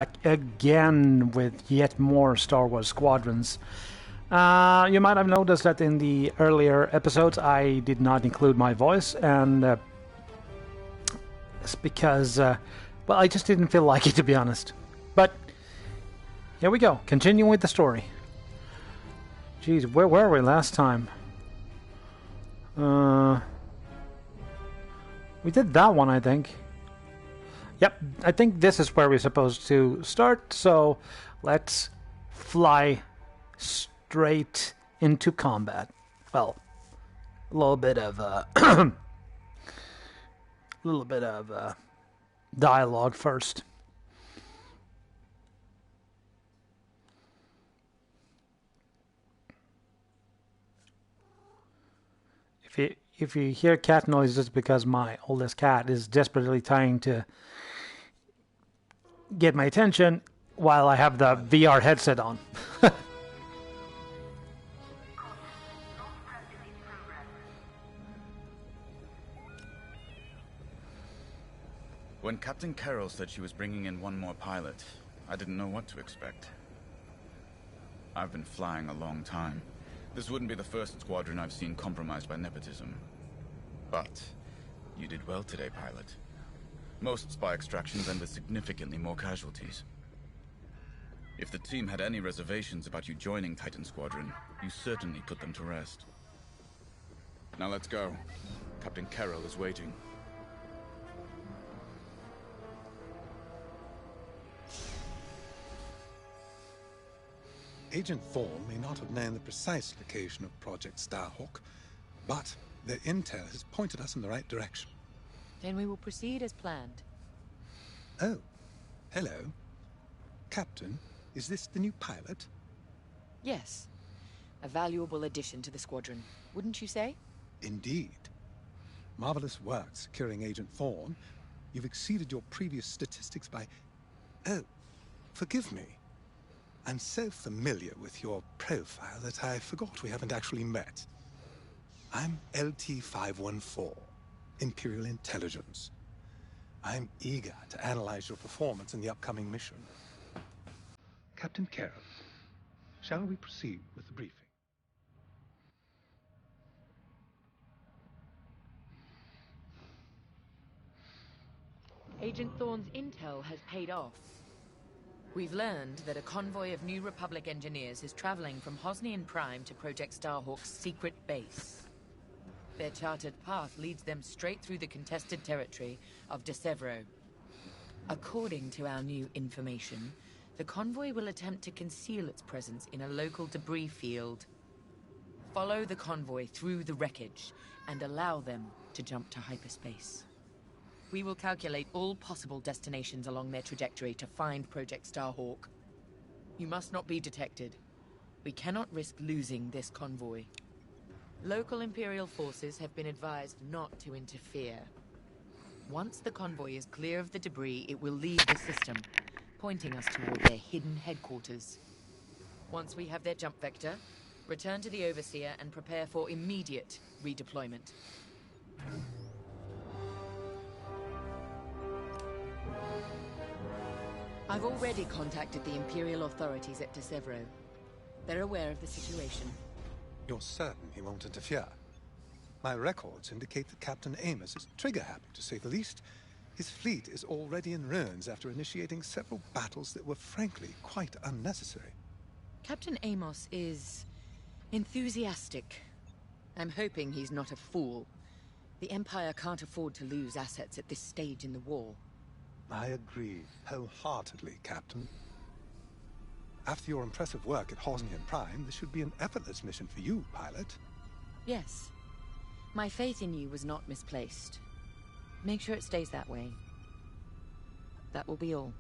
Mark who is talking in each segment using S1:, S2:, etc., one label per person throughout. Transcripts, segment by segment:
S1: again with yet more Star Wars Squadrons. You might have noticed that in the earlier episodes I did not include my voice, and it's because, well, I just didn't feel like it, to be honest. But here we go, continuing with the story. Jeez, where were we last time? We did that one, I think. Yep, I think this is where we're supposed to start, so let's fly straight into combat. Well, a little bit of dialogue first. If you hear cat noises, because my oldest cat is desperately trying to get my attention while I have the VR headset on.
S2: When Captain Carroll said she was bringing in one more pilot, I didn't know what to expect. I've been flying a long time. This wouldn't be the first squadron I've seen compromised by nepotism. But you did well today, pilot. Most spy extractions end with significantly more casualties. If the team had any reservations about you joining Titan Squadron, you certainly put them to rest. Now let's go. Captain Carroll is waiting.
S3: Agent Thorne may not have known the precise location of Project Starhawk, but their intel has pointed us in the right direction.
S4: Then we will proceed as planned.
S3: Oh, hello. Captain, is this the new pilot?
S4: Yes. A valuable addition to the squadron, wouldn't you say?
S3: Indeed. Marvelous work securing Agent Thorne. You've exceeded your previous statistics by... Oh, forgive me. I'm so familiar with your profile that I forgot we haven't actually met. I'm LT-514, Imperial Intelligence. I'm eager to analyze your performance in the upcoming mission. Captain Carroll, shall we proceed with the briefing?
S4: Agent Thorne's intel has paid off. We've learned that a convoy of New Republic engineers is traveling from Hosnian Prime to Project Starhawk's secret base. Their chartered path leads them straight through the contested territory of De Severo. According to our new information, the convoy will attempt to conceal its presence in a local debris field. Follow the convoy through the wreckage and allow them to jump to hyperspace. We will calculate all possible destinations along their trajectory to find Project Starhawk. You must not be detected. We cannot risk losing this convoy. Local Imperial forces have been advised not to interfere. Once the convoy is clear of the debris, it will leave the system, pointing us toward their hidden headquarters. Once we have their jump vector, return to the Overseer and prepare for immediate redeployment. I've already contacted the Imperial authorities at De Severo. They're aware of the situation.
S3: You're certain he won't interfere? My records indicate that Captain Amos is trigger-happy, to say the least. His fleet is already in ruins after initiating several battles that were frankly quite unnecessary.
S4: Captain Amos is enthusiastic. I'm hoping he's not a fool. The Empire can't afford to lose assets at this stage in the war.
S3: I agree wholeheartedly, Captain. After your impressive work at Hosnian Prime, this should be an effortless mission for you, pilot.
S4: Yes. My faith in you was not misplaced. Make sure it stays that way. That will be all.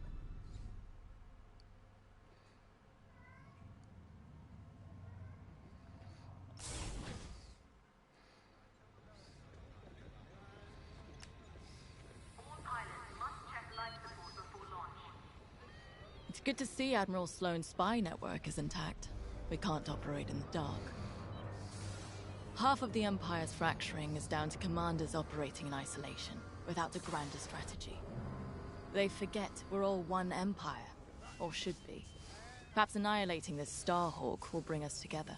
S5: It's good to see Admiral Sloane's spy network is intact. We can't operate in the dark. Half of the Empire's fracturing is down to commanders operating in isolation, without a grander strategy. They forget we're all one empire, or should be. Perhaps annihilating this Starhawk will bring us together.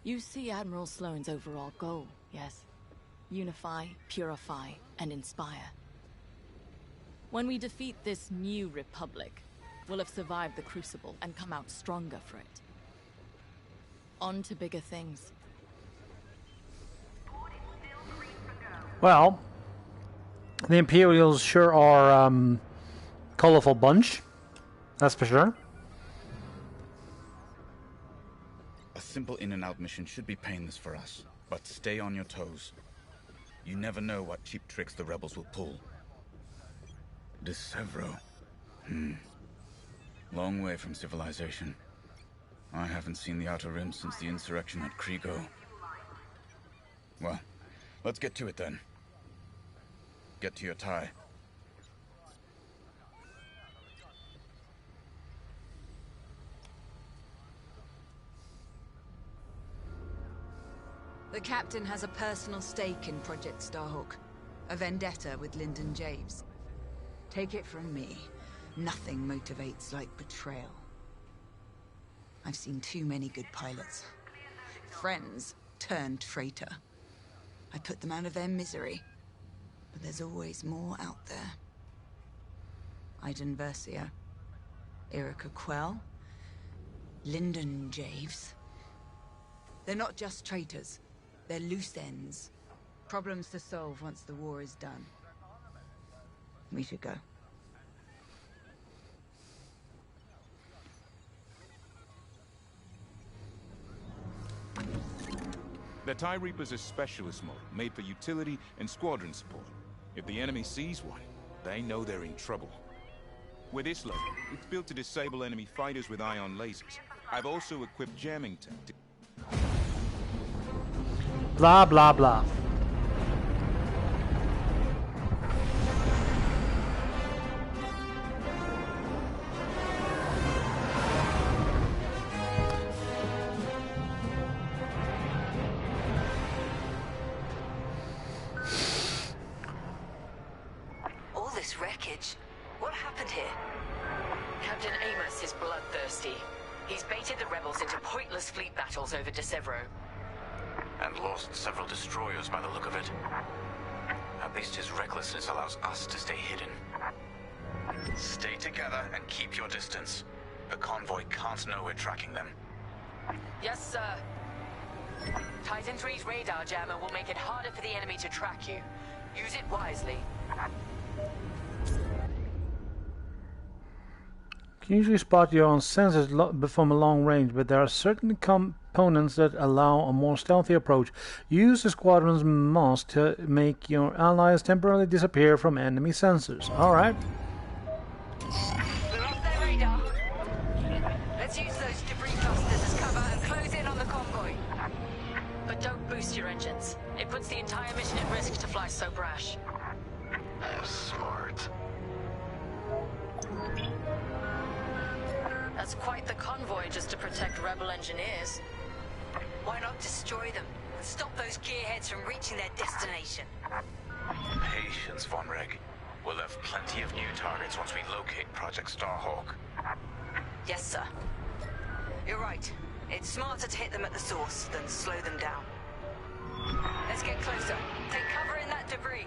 S5: You see Admiral Sloane's overall goal, yes? Unify, purify, and inspire. When we defeat this new Republic, we'll have survived the Crucible and come out stronger for it. On to bigger things.
S1: Well, the Imperials sure are colorful bunch. That's for sure.
S2: A simple in-and-out mission should be painless for us, but stay on your toes. You never know what cheap tricks the rebels will pull. Decevro. Long way from civilization. I haven't seen the Outer Rim since the insurrection at Kriego. Well, let's get to it then. Get to your tie.
S6: The captain has a personal stake in Project Starhawk. A vendetta with Lyndon Javes. Take it from me, nothing motivates like betrayal. I've seen too many good pilots. Friends turned traitor. I put them out of their misery. But there's always more out there. Iden Versio, Erica Quell, Lyndon Javes. They're not just traitors. They're loose ends. Problems to solve once the war is done. We should go.
S7: The TIE Reaper's a specialist model, made for utility and squadron support. If the enemy sees one, they know they're in trouble. With this loader, it's built to disable enemy fighters with ion lasers. I've also equipped jamming tactics.
S1: Blah, blah, blah.
S8: All this wreckage. What happened here?
S4: Captain Amos is bloodthirsty. He's baited the rebels into pointless fleet battles over Decevro.
S9: And lost several destroyers by the look of it. At least his recklessness allows us to stay hidden. Stay together and keep your distance. The convoy can't know we're tracking them.
S4: Yes, sir. Titan 3's radar jammer will make it harder for the enemy to track you. Use it wisely.
S1: You can usually spot your own sensors from a long range, but there are certain components that allow a more stealthy approach. Use the Squadrons mask to make your allies temporarily disappear from enemy sensors. Alright.
S8: We're off their radar. Let's use those debris clusters as cover and close in on the convoy.
S4: But don't boost your engines. It puts the entire mission at risk to fly so brash.
S9: Smart.
S4: That's quite the convoy just to protect rebel engineers.
S8: Why not destroy them and stop those gearheads from reaching their destination?
S9: Patience, Von Reg. We'll have plenty of new targets once we locate Project Starhawk.
S8: Yes, sir. You're right. It's smarter to hit them at the source than slow them down. Let's get closer. Take cover in that debris.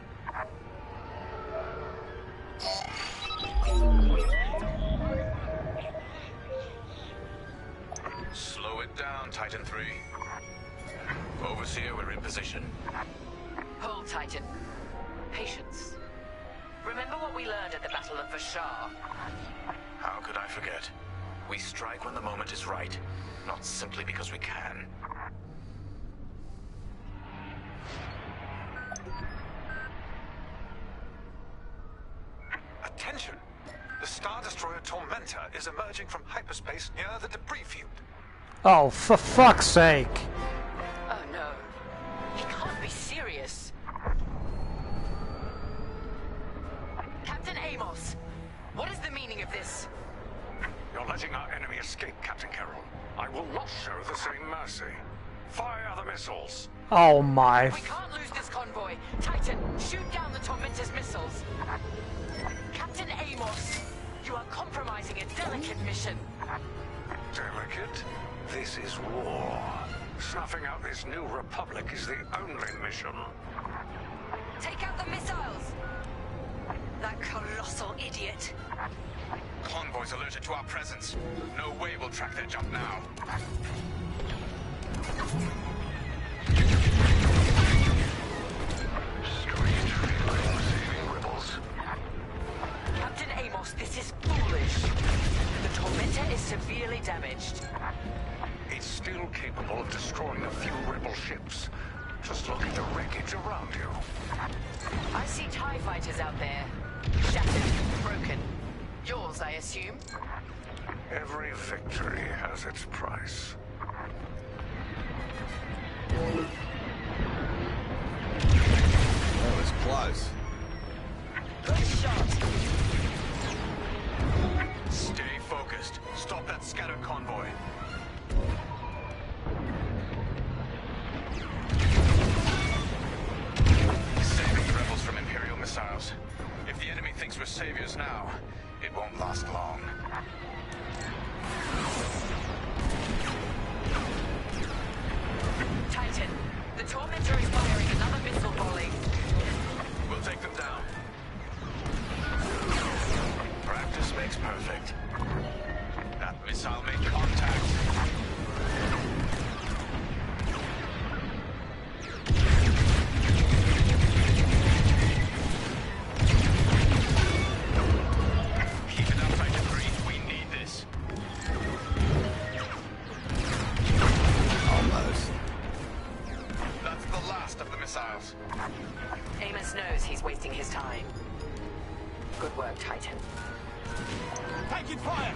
S9: Slow it down, Titan 3. Overseer, we're in position.
S4: Hold, Titan. Patience. Remember what we learned at the Battle of Vashar?
S9: How could I forget? We strike when the moment is right, not simply because we can.
S3: Attention! The Star Destroyer Tormentor is emerging from hyperspace near the debris field.
S1: Oh, for fuck's sake!
S4: Oh no. He can't be serious. Captain Amos, what is the meaning of this?
S10: You're letting our enemy escape, Captain Carroll. I will not show the same mercy. Fire the missiles.
S1: Oh my...
S4: We can't lose this convoy. Titan, shoot down the Tormentor's missiles. Captain Amos,
S8: You are compromising a delicate mission.
S10: Delicate? This is war. Snuffing out this new republic is the only mission.
S8: Take out the missiles! That colossal idiot.
S2: Convoys alerted to our presence. No way we'll track their jump now.
S10: Strange feeling saving rebels.
S8: Captain Amos, this is foolish. The Tormentor is severely damaged.
S10: It's still capable of destroying a few rebel ships. Just look at the wreckage around you.
S8: I see TIE fighters out there. Shattered, broken. Yours, I assume?
S10: Every victory has its price.
S2: That was close.
S8: Good shot.
S2: Stay focused. Stop that scattered convoy. Saving the rebels from Imperial missiles. If the enemy thinks we're saviors now, it won't last long.
S8: Titan, the Tormentor is firing another missile volley.
S2: We'll take them down. Practice makes perfect. That missile made contact. Keep it up, Titan 3. We need this. Almost. That's the last of the missiles.
S8: Amos knows he's wasting his time. Good work, Titan.
S2: Taking fire!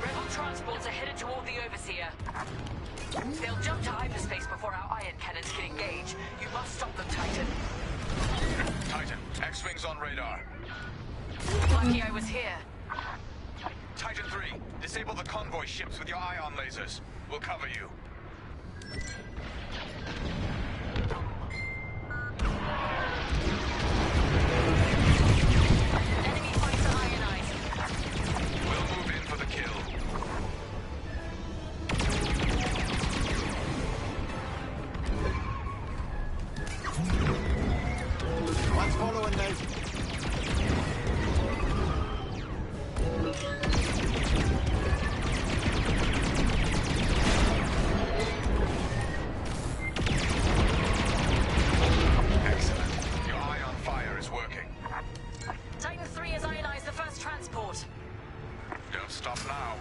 S8: Rebel transports are headed toward the Overseer. They'll jump to hyperspace before our ion cannons can engage. You must stop them, Titan.
S2: Titan, X-Wings on radar.
S8: Lucky I was here.
S2: Titan 3, disable the convoy ships with your ion lasers. We'll cover you.
S8: Enemy fighter ionized.
S2: We'll move in for the kill. One's following me. Excellent. Your ion fire is working.
S8: Titan 3 has ionized the first transport.
S2: Don't stop now.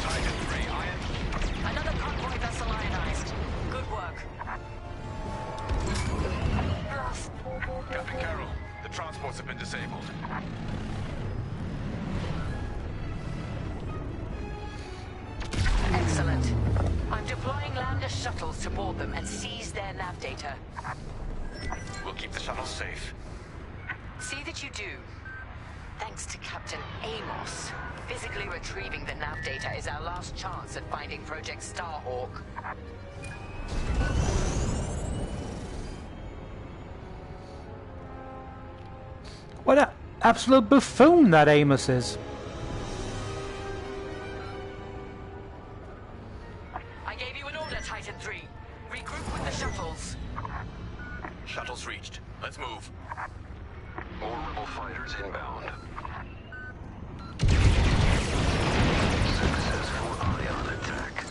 S2: Titan 3 ion.
S8: Another convoy vessel ionized. Good work.
S2: Captain Carroll, the transports have been disabled.
S8: Excellent. I'm deploying lander shuttles to board them and seize their nav data.
S2: We'll keep the shuttles safe.
S8: See that you do. Thanks to Captain Amos, physically retrieving the nav data is our last chance at finding Project Starhawk.
S1: What an absolute buffoon that Amos is.
S8: I gave you an order, Titan 3. Regroup with the shuttles.
S2: Shuttles reached. Let's move.
S10: More rebel fighters inbound. Successful ion attack.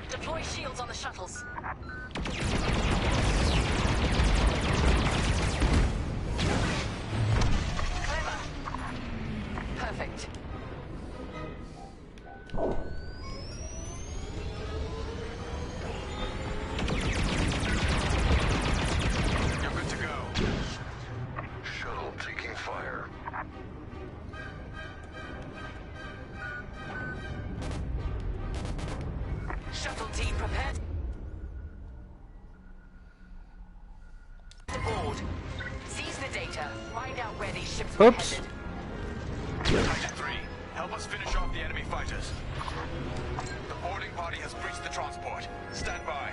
S8: Deploy shields on the shuttles. Clever. Perfect.
S2: You're good to go.
S10: Shuttle taking fire.
S8: Shuttle team prepared to board. Seize the data. Find out where these ships were
S1: Oops.
S8: headed.
S2: Titan 3,
S9: Help us finish off the enemy fighters. The boarding party has breached the transport. Stand by.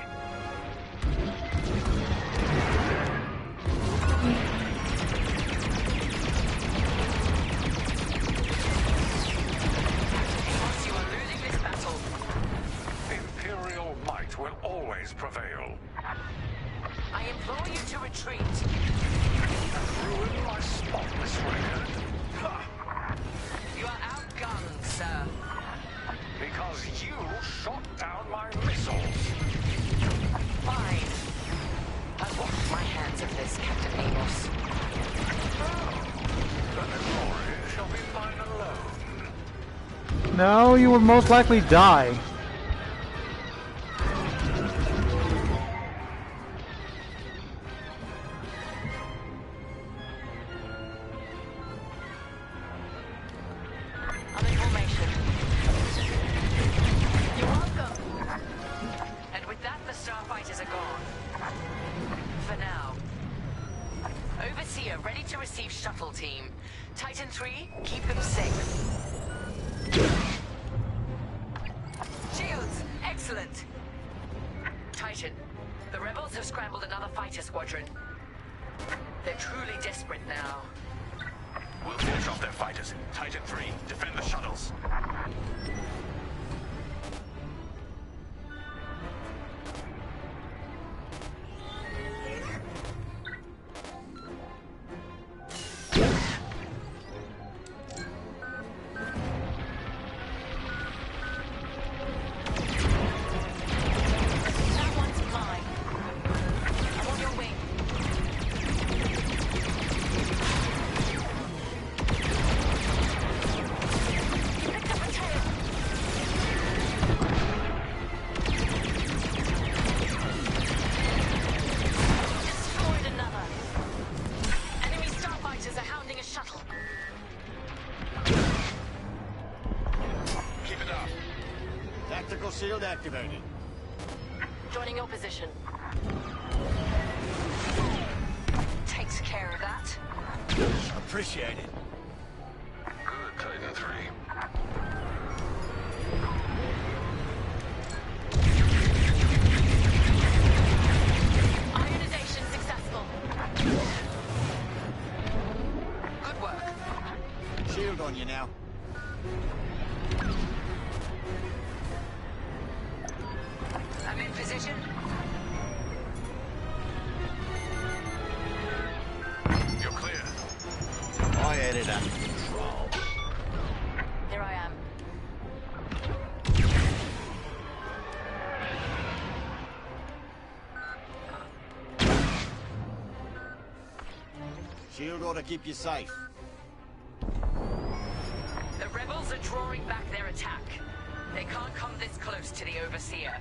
S8: You are losing this battle.
S10: Imperial might will always prevail.
S8: I implore you to retreat.
S10: Ruin my spotless record.
S8: You are outgunned, sir.
S10: Because you shot down my missiles.
S8: Fine. I've washed my hands of this, Captain Amos.
S10: Then the glory shall be mine alone.
S1: No, you will most likely die.
S8: I'm in formation. You're welcome. And with that, the starfighters are gone. For now. Overseer, ready to receive shuttle team. Titan 3, keep them safe. Shields, excellent. Titan, the rebels have scrambled another fighter squadron. They're truly desperate now.
S9: We'll finish off their fighters. Titan 3, defend the shuttles.
S8: That one's mine. I'm on your wing. You picked up a tail. Destroyed another. Enemy starfighters are hounding a shuttle.
S9: Keep it up.
S11: Tactical shield activated.
S8: Joining your position. Takes care of that.
S11: Appreciate it.
S10: Good, Titan 3.
S8: Ionization successful. Good work.
S11: Shield on you now.
S8: I'm in position.
S9: You're clear.
S11: I had it under control.
S8: Here I am.
S11: Shield ought to keep you safe.
S8: The rebels are drawing back their attack. They can't come this close to the Overseer.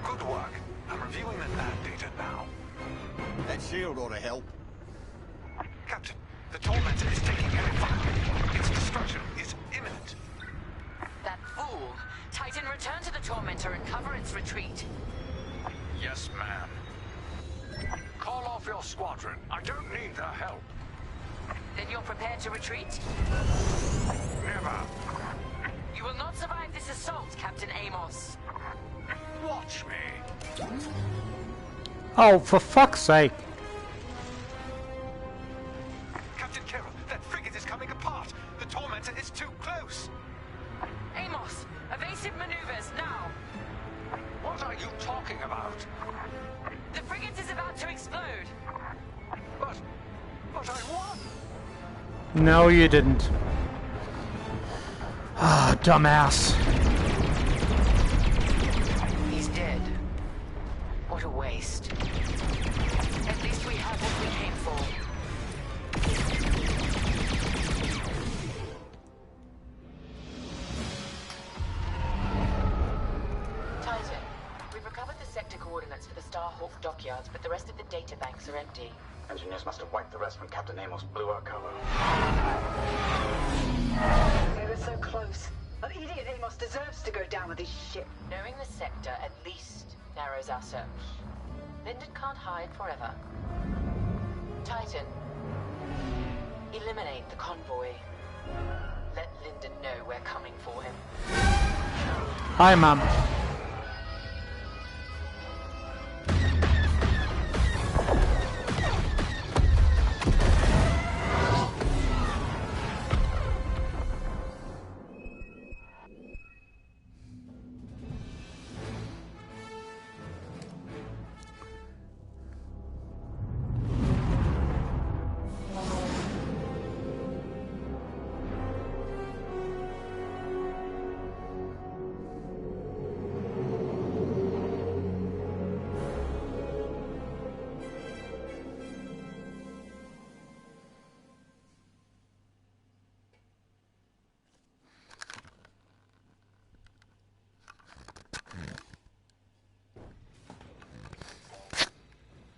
S10: Good work. I'm reviewing the nav data now.
S11: That shield ought to help.
S10: Captain, the tormentor is taking heavy fire. Its destruction is imminent.
S8: That fool! Titan, return to the Tormentor and cover its retreat.
S9: Yes, ma'am.
S10: Call off your squadron. I don't need their help.
S8: Then you're prepared to retreat?
S10: Never.
S8: You will not survive this assault, Captain Amos.
S10: Watch me.
S1: Oh, for fuck's sake.
S10: Captain Carroll, that frigate is coming apart. The tormentor is too close.
S8: Amos, evasive maneuvers, now!
S10: What are you talking about?
S8: The frigate is about to explode.
S10: But I won.
S1: No, you didn't. Ah, dumbass.
S8: He's dead. What a waste. At least we have what we came for. Titan, we've recovered the sector coordinates for the Starhawk dockyards, but the rest of the data banks are empty.
S9: Engineers must have wiped the rest when Captain Amos blew our cover.
S8: We were so close. That idiot Amos deserves to go down with his ship.
S4: Knowing the sector at least narrows our search. Linden can't hide forever. Titan, eliminate the convoy. Let Linden know we're coming for him.
S1: Hi, Mom.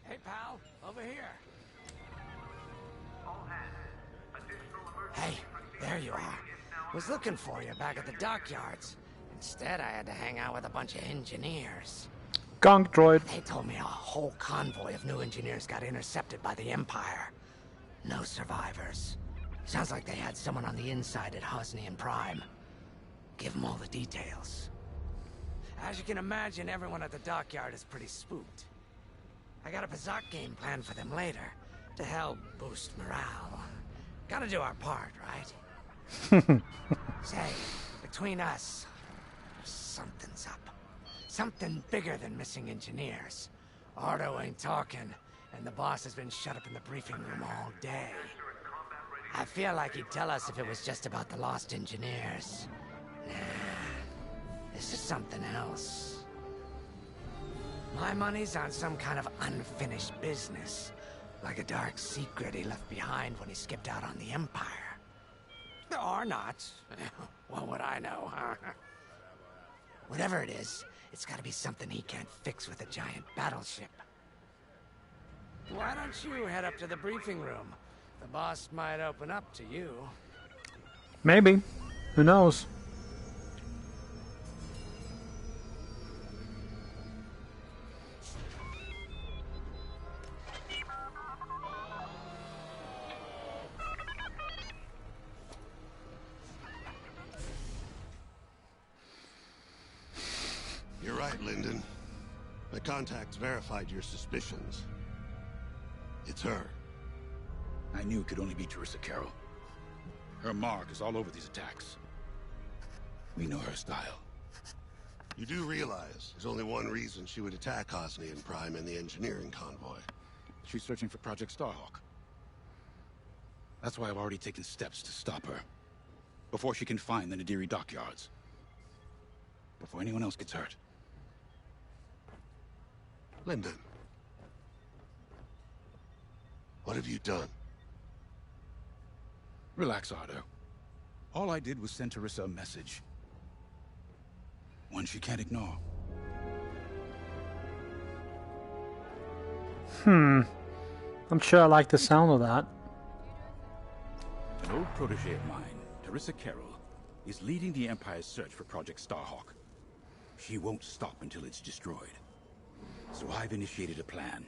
S10: Hey, pal, over here. Hey, there you are. Was looking for you back at the dockyards. Instead, I had to hang out with a bunch of engineers.
S1: Gunk droid.
S10: They told me a whole convoy of new engineers got intercepted by the Empire. No survivors. Sounds like they had someone on the inside at Hosnian Prime. Give them all the details. As you can imagine, everyone at the dockyard is pretty spooked. I got a bizarre game plan for them later, to help boost morale. Gotta do our part, right? Say, between us, something's up. Something bigger than missing engineers. Ardo ain't talking, and the boss has been shut up in the briefing room all day. I feel like he'd tell us if it was just about the lost engineers. Nah, this is something else. My money's on some kind of unfinished business. Like a dark secret he left behind when he skipped out on the Empire. Or not. What would I know, huh? Whatever it is, it's gotta be something he can't fix with a giant battleship. Why don't you head up to the briefing room? The boss might open up to you.
S1: Maybe. Who knows?
S12: You're right, Linden. My contacts verified your suspicions. It's her.
S7: I knew it could only be Teresa Carroll. Her mark is all over these attacks. We know her style.
S12: You do realize there's only one reason she would attack Hosnian Prime and the engineering convoy.
S7: She's searching for Project Starhawk. That's why I've already taken steps to stop her. Before she can find the Nadiri dockyards. Before anyone else gets hurt.
S12: Linden. What have you done?
S7: Relax, Ardo. All I did was send Teresa a message. One she can't ignore.
S1: I'm sure I like the sound of that.
S7: An old protege of mine, Teresa Carroll, is leading the Empire's search for Project Starhawk. She won't stop until it's destroyed. So I've initiated a plan.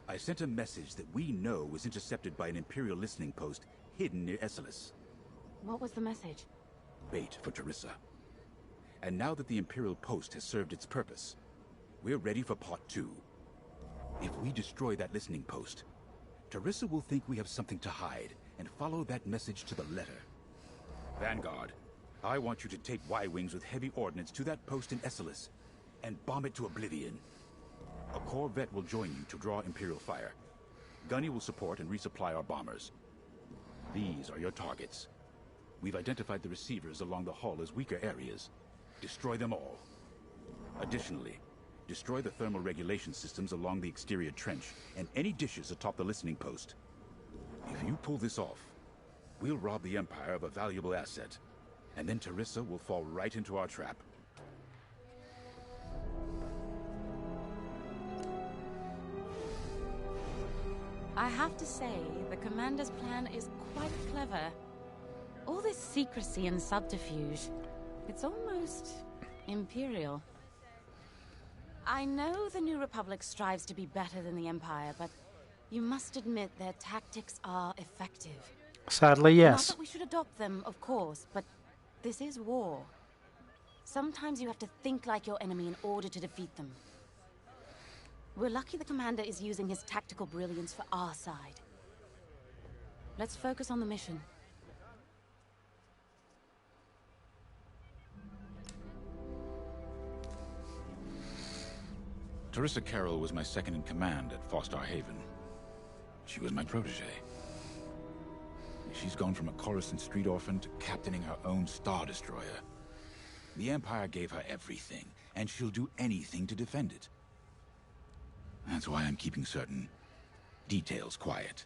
S7: I sent a message that we know was intercepted by an Imperial listening post hidden near Esselis.
S5: What was the message?
S7: Bait for Teresa. And now that the Imperial post has served its purpose, we're ready for part 2. If we destroy that listening post, Teresa will think we have something to hide and follow that message to the letter. Vanguard, I want you to take Y-Wings with heavy ordnance to that post in Esselis and bomb it to oblivion. A Corvette will join you to draw Imperial fire. Gunny will support and resupply our bombers. These are your targets. We've identified the receivers along the hull as weaker areas. Destroy them all. Additionally, destroy the thermal regulation systems along the exterior trench and any dishes atop the listening post. If you pull this off, we'll rob the Empire of a valuable asset, and then Teresa will fall right into our trap.
S13: I have to say, the Commander's plan is quite clever. All this secrecy and subterfuge, it's almost imperial. I know the New Republic strives to be better than the Empire, but you must admit their tactics are effective.
S1: Sadly, yes.
S13: Not that we should adopt them, of course, but this is war. Sometimes you have to think like your enemy in order to defeat them. We're lucky the Commander is using his tactical brilliance for our side. Let's focus on the mission.
S7: Teresa Carroll was my second in command at Fostar Haven. She was my protege. She's gone from a Coruscant street orphan to captaining her own Star Destroyer. The Empire gave her everything, and she'll do anything to defend it. That's why I'm keeping certain details quiet.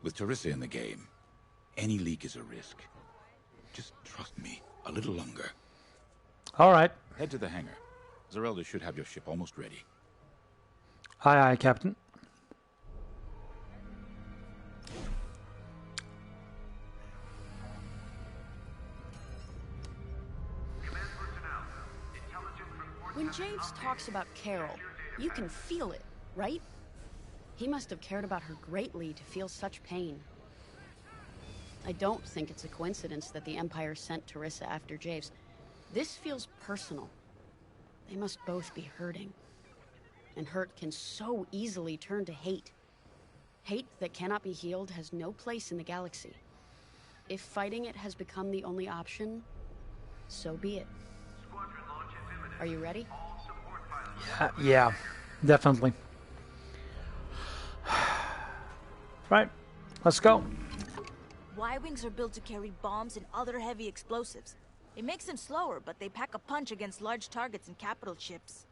S7: With Teresa in the game, any leak is a risk. Just trust me a little longer.
S1: All right.
S7: Head to the hangar. Zerelda should have your ship almost ready.
S1: Aye, aye, Captain.
S14: When James talks about Carol, you can feel it, right? He must have cared about her greatly to feel such pain. I don't think it's a coincidence that the Empire sent Teresa after Javes. This feels personal. They must both be hurting. And hurt can so easily turn to hate. Hate that cannot be healed has no place in the galaxy. If fighting it has become the only option, so be it. Are you ready?
S1: Yeah, definitely. Right, let's go.
S15: Y-Wings are built to carry bombs and other heavy explosives. It makes them slower, but they pack a punch against large targets and capital ships.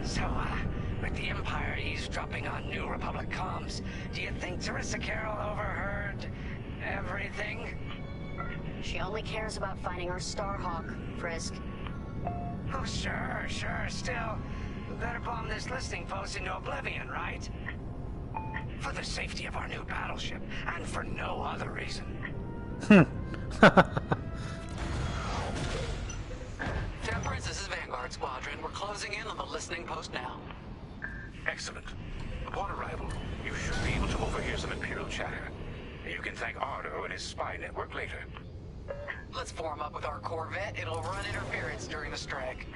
S10: So, with the Empire eavesdropping on New Republic comms, do you think Teresa Carroll overheard everything?
S16: She only cares about finding our Starhawk, Frisk.
S10: Oh, sure. Still, we better bomb this listening post into oblivion, right? For the safety of our new battleship, and for no other reason.
S17: Temperance, this is Vanguard Squadron. We're closing in on the listening post now.
S18: Excellent. Upon arrival, you should be able to overhear some Imperial chatter. You can thank Ardo and his spy network later.
S17: Let's form up with our Corvette. It'll run interference during the strike.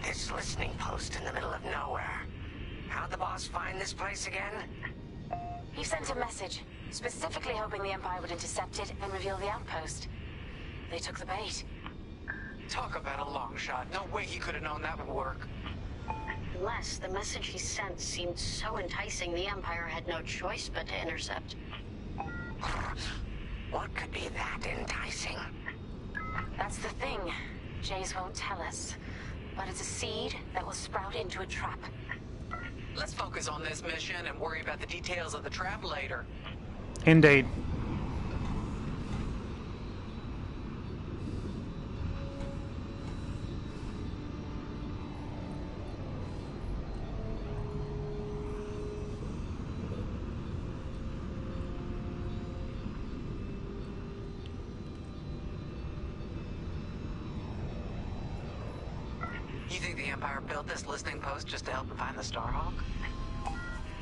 S10: This listening post in the middle of nowhere. How'd the boss find this place again?
S16: He sent a message, specifically hoping the Empire would intercept it and reveal the outpost. They took the bait.
S17: Talk about a long shot. No way he could have known that would work.
S16: Unless the message he sent seemed so enticing the Empire had no choice but to intercept.
S10: What could be that enticing?
S16: That's the thing. Jays won't tell us. But it's a seed that will sprout into a trap.
S17: Let's focus on this mission and worry about the details of the trap later.
S1: Indeed.
S17: You think the Empire built this listening post just to help them find the Starhawk?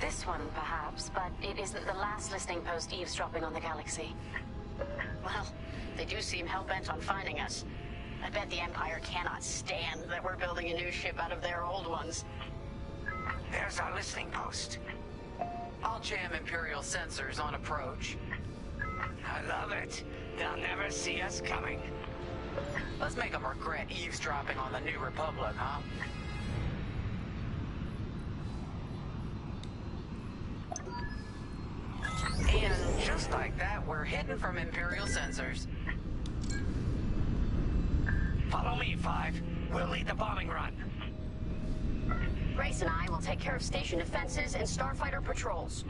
S16: This one, perhaps, but it isn't the last listening post eavesdropping on the galaxy. Well, they do seem hell-bent on finding us. I bet the Empire cannot stand that we're building a new ship out of their old ones.
S10: There's our listening post.
S17: I'll jam Imperial sensors on approach.
S10: I love it. They'll never see us coming.
S17: Let's make them regret eavesdropping on the New Republic, huh? like that, we're hidden from Imperial sensors.
S10: Follow me, Five. We'll lead the bombing run.
S16: Grace and I will take care of station defenses and starfighter patrols.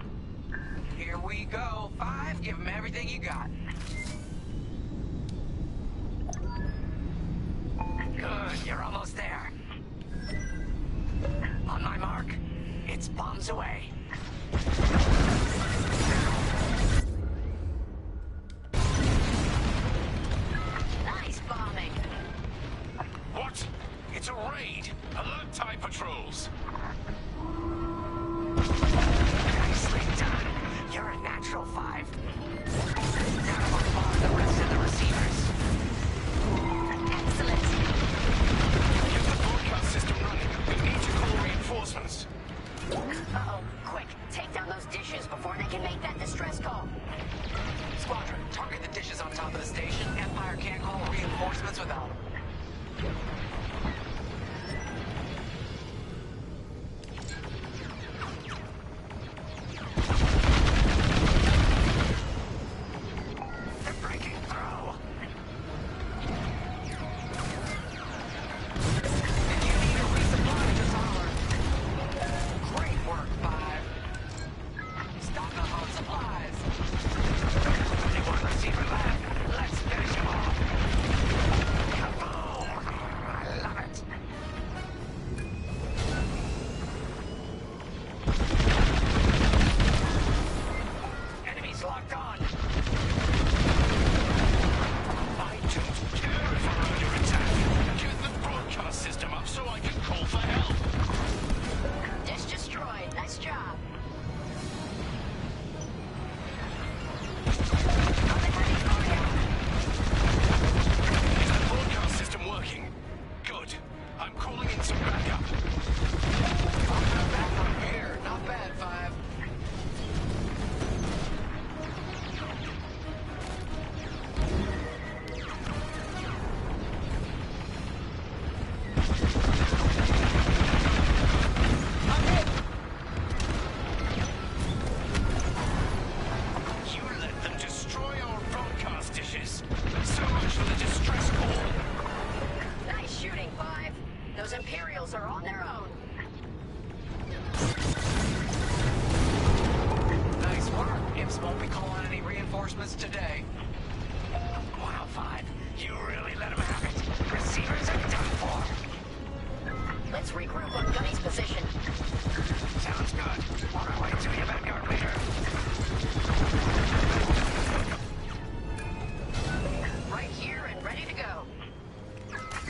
S17: Here we go. Five, give them everything you got.
S10: Good, you're almost there. On my mark, it's bombs away.
S16: Nice bombing.
S18: What? It's a raid! Alert TIE patrols!
S10: Nicely done. You're a natural, Five. Now to bombard the rest of the receivers.
S16: Excellent.
S18: Get the broadcast system running. We need to call reinforcements.
S16: Uh-oh. Quick, take down those dishes before they can make that distress call.
S17: Squadron, target the dishes on top of the station. Empire can't call reinforcements without them.
S10: They're breaking through.
S17: If you need a resupply, just holler. Great work, Five. Stock up on supplies.
S10: Only one receiver left. Let's finish him off. Kaboom! I love it. Enemies locked on.
S18: I don't care if I'm under attack. Get the broadcast system up so I can call for help.
S16: Dish destroyed. Nice job.
S18: Is the broadcast system working? Good. I'm calling in some backup.
S17: Not bad from here. Not bad, Five.
S18: You let them destroy our broadcast dishes. So much for the distress call.
S16: Nice shooting, Five. Those Imperials are on their own.
S17: Nice work. Imps won't be calling any reinforcements today.
S10: 105. You really let them have it. Receivers are done for.
S16: Let's regroup on Gunny's position.
S10: Sounds good. On our way to you, Vanguard leader.
S16: Right here and ready to go.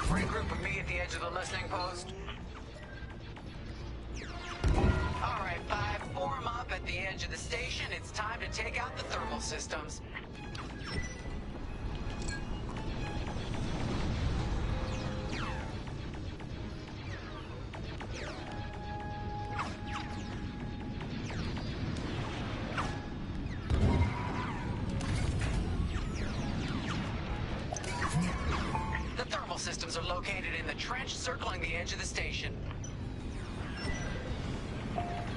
S17: Regroup with me at the edge of the listening post. All right, Five, form up at the edge of the station. It's time to take out the thermal systems. The thermal systems are located in the trench circling the edge of the station.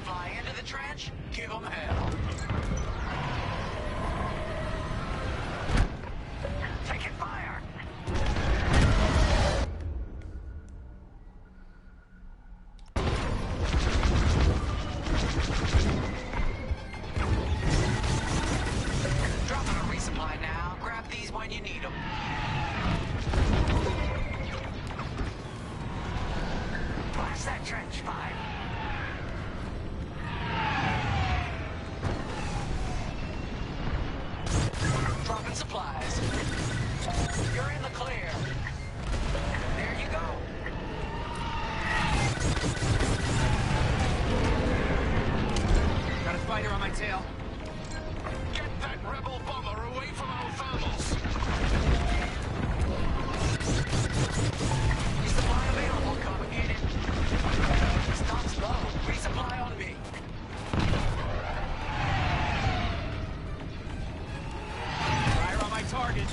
S17: Fly into the trench, give them hell.
S10: Taking fire.
S17: Dropping a resupply now. Grab these when you need them.
S10: Blast that trench, Five.
S17: Dropping supplies. You're in the clear. There you go.
S19: Got a fighter on my tail.
S18: Get that rebel bomber away from our thermals.
S17: Resupply available. Come get it. Stock's low. Resupply on me.
S19: Fire on my target.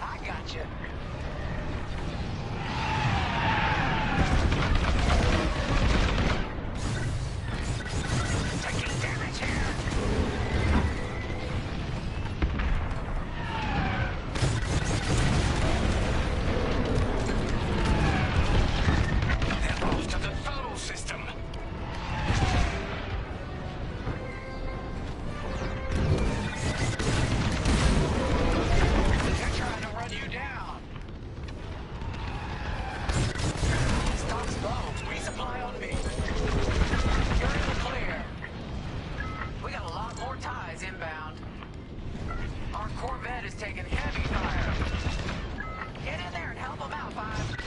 S17: I got you.
S10: Taking damage here.
S17: taking heavy fire. Get in there and help him out, Five.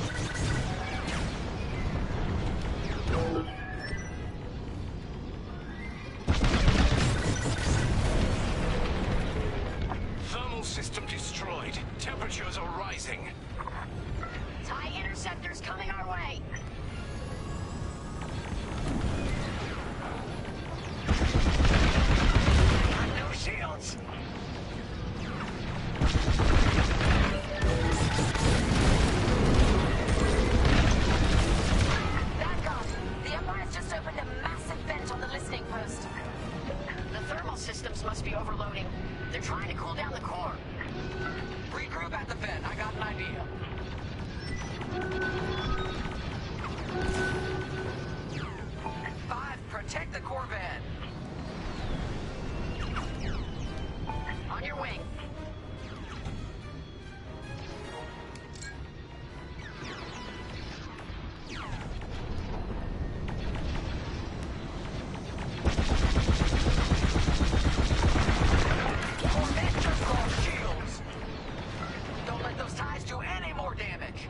S18: Thermal system destroyed. Temperatures are rising.
S16: TIE interceptors coming our way.
S17: No shields.
S16: Vanguard, the Empire's just opened a massive vent on the listening post. The thermal systems must be overloading. They're trying to cool down the core.
S17: Regroup at the vent. I got an idea. Five, protect the Corvette.
S16: On your wing.
S17: Corvette just lost shields. Don't let those ties do any more damage.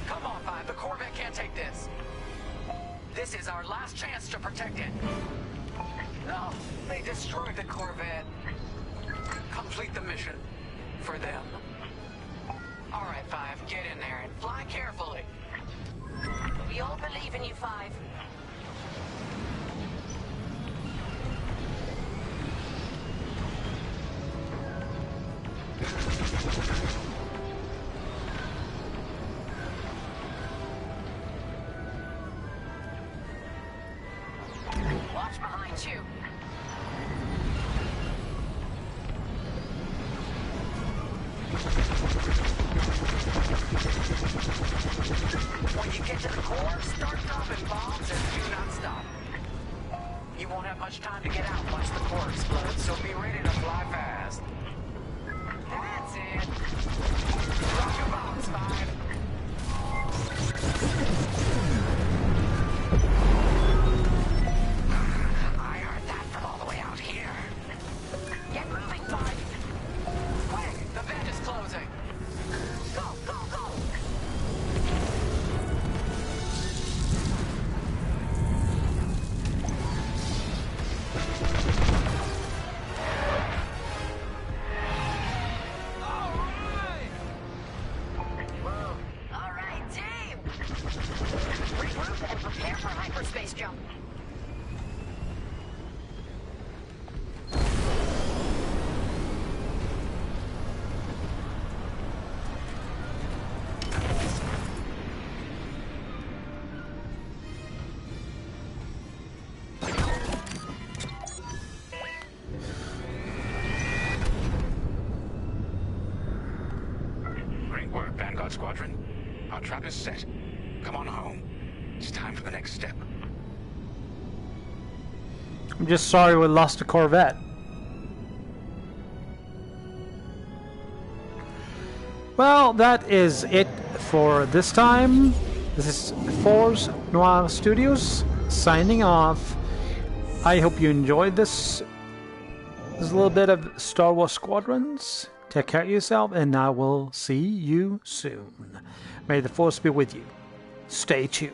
S17: Come on, Five. The Corvette can't take this. This is our last chance to protect it. No, they destroyed the Corvette. Complete the mission. For them. All right, Five. Get in there and fly carefully.
S16: We all believe in you, Five. Watch behind you.
S17: When you get to the core, start dropping bombs and do not stop. You won't have much time to get out once the core explodes, so be ready to fly fast. That's it. Drop your bombs, Five. I heard that from all the way out here.
S16: Get moving, Five.
S17: Quick, the vent is closing.
S16: Go, go, go. All right, team. Regroup and prepare for hyperspace jump.
S18: Great work, Vanguard Squadron. Our trap is set. Come on home. It's time for the next step.
S1: I'm just sorry we lost the Corvette. Well, that is it for this time. This is Force Noir Studios signing off. I hope you enjoyed this. There's a little bit of Star Wars Squadrons. Take care of yourself, and I will see you soon. May the Force be with you. Stay tuned.